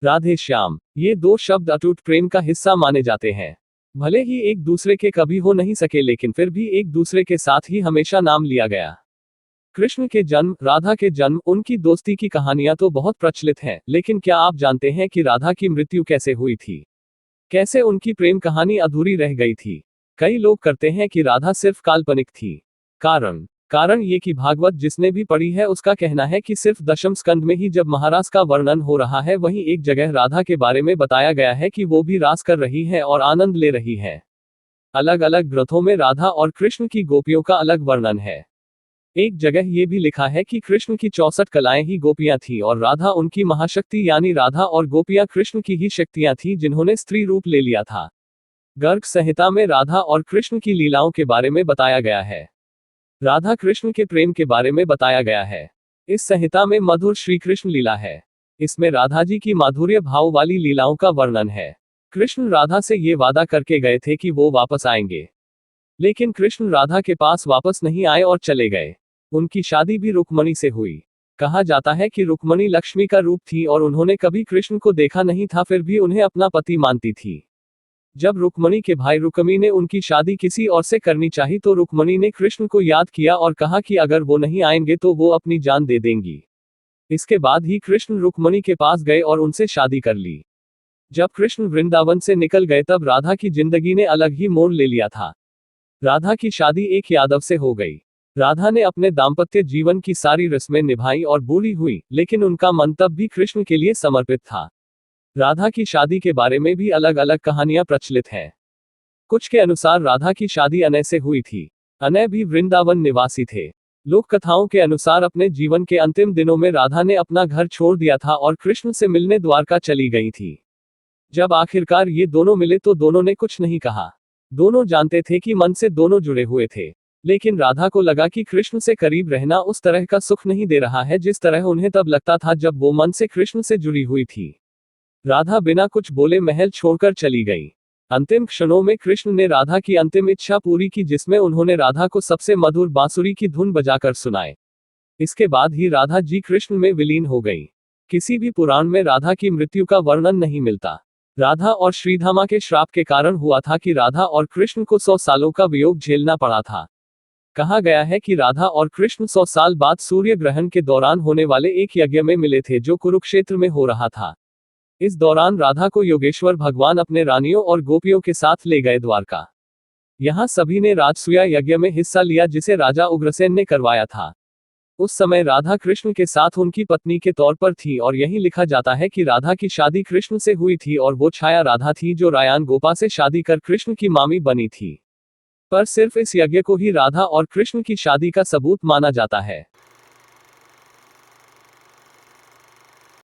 राधे श्याम, ये दो शब्द अटूट प्रेम का हिस्सा माने जाते हैं। भले ही एक दूसरे के कभी हो नहीं सके, लेकिन फिर भी एक दूसरे के साथ ही हमेशा नाम लिया गया। कृष्ण के जन्म, राधा के जन्म, उनकी दोस्ती की कहानियां तो बहुत प्रचलित हैं, लेकिन क्या आप जानते हैं कि राधा की मृत्यु कैसे हुई थी? कैसे उनकी प्रेम कहानी अधूरी रह गई थी? कई लोग करते हैं कि राधा सिर्फ काल्पनिक थी। कारण कारण ये कि भागवत जिसने भी पढ़ी है उसका कहना है कि सिर्फ दशम स्कंद में ही जब महारास का वर्णन हो रहा है, वहीं एक जगह राधा के बारे में बताया गया है कि वो भी रास कर रही है और आनंद ले रही है। अलग अलग ग्रंथों में राधा और कृष्ण की गोपियों का अलग वर्णन है। एक जगह ये भी लिखा है कि कृष्ण की 64 कलाएं ही गोपियां थी और राधा उनकी महाशक्ति, यानी राधा और गोपियां कृष्ण की ही शक्तियां थी जिन्होंने स्त्री रूप ले लिया था। गर्ग संहिता में राधा और कृष्ण की लीलाओं के बारे में बताया गया है। राधा कृष्ण के प्रेम के बारे में बताया गया है। इस संहिता में मधुर श्री कृष्ण लीला है। इसमें राधा जी की माधुर्य भाव वाली लीलाओं का वर्णन है। कृष्ण राधा से ये वादा करके गए थे कि वो वापस आएंगे, लेकिन कृष्ण राधा के पास वापस नहीं आए और चले गए। उनकी शादी भी रुक्मणी से हुई। कहा जाता है कि रुक्मणी लक्ष्मी का रूप थी और उन्होंने कभी कृष्ण को देखा नहीं था, फिर भी उन्हें अपना पति मानती थी। जब रुक्मणी के भाई रुक्मी ने उनकी शादी किसी और से करनी चाही तो रुक्मणी ने कृष्ण को याद किया और कहा कि अगर वो नहीं आएंगे तो वो अपनी जान दे देंगी। इसके बाद ही कृष्ण रुक्मणी के पास गए और उनसे शादी कर ली। जब कृष्ण वृंदावन से निकल गए तब राधा की जिंदगी ने अलग ही मोड़ ले लिया था। राधा की शादी एक यादव से हो गई। राधा ने अपने दाम्पत्य जीवन की सारी रस्में निभाई और बूढ़ी हुई, लेकिन उनका मन तब भी कृष्ण के लिए समर्पित था। राधा की शादी के बारे में भी अलग अलग कहानियां प्रचलित हैं। कुछ के अनुसार राधा की शादी अनय से हुई थी। अनय भी वृंदावन निवासी थे। लोक कथाओं के अनुसार अपने जीवन के अंतिम दिनों में राधा ने अपना घर छोड़ दिया था और कृष्ण से मिलने द्वारका चली गई थी। जब आखिरकार ये दोनों मिले तो दोनों ने कुछ नहीं कहा। दोनों जानते थे कि मन से दोनों जुड़े हुए थे, लेकिन राधा को लगा कि कृष्ण से करीब रहना उस तरह का सुख नहीं दे रहा है जिस तरह उन्हें तब लगता था जब वो मन से कृष्ण से जुड़ी हुई थी। राधा बिना कुछ बोले महल छोड़कर चली गई। अंतिम क्षणों में कृष्ण ने राधा की अंतिम इच्छा पूरी की, जिसमें उन्होंने राधा को सबसे मधुर बांसुरी की धुन बजाकर सुनाए। इसके बाद ही राधा जी कृष्ण में विलीन हो गई। किसी भी पुराण में राधा की मृत्यु का वर्णन नहीं मिलता। राधा और श्रीधामा के श्राप के कारण हुआ था कि राधा और कृष्ण को 100 सालों का वियोग झेलना पड़ा था। कहा गया है कि राधा और कृष्ण 100 साल बाद सूर्य ग्रहण के दौरान होने वाले एक यज्ञ में मिले थे जो कुरुक्षेत्र में हो रहा था। इस दौरान राधा को योगेश्वर भगवान अपने रानियों और गोपियों के साथ ले गए द्वारका। यहाँ सभी ने राजसूया यज्ञ में हिस्सा लिया जिसे राजा उग्रसेन ने करवाया था। उस समय राधा कृष्ण के साथ उनकी पत्नी के तौर पर थी और यही लिखा जाता है कि राधा की शादी कृष्ण से हुई थी और वो छाया राधा थी जो रायान गोपा से शादी कर कृष्ण की मामी बनी थी। पर सिर्फ इस यज्ञ को ही राधा और कृष्ण की शादी का सबूत माना जाता है।